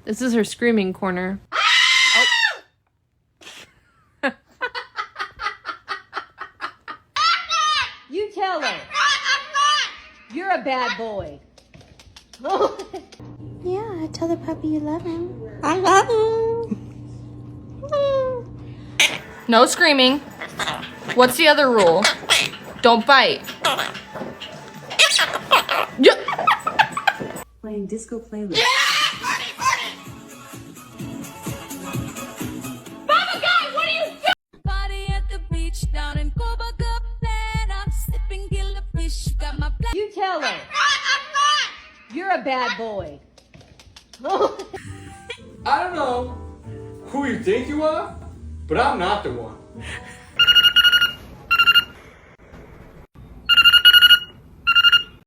This is her screaming corner. You tell her. You're a bad boy. Yeah, tell the puppy you love him. I love him. No screaming. What's the other rule? Don't bite. Yeah. Playing disco playlist. Baba Guy, what are you doing? Party at the beach down in Copacabana. I'm sipping killer fish. Got my black. You tell her. You're a bad boy. I don't know who you think you are, but I'm not the one.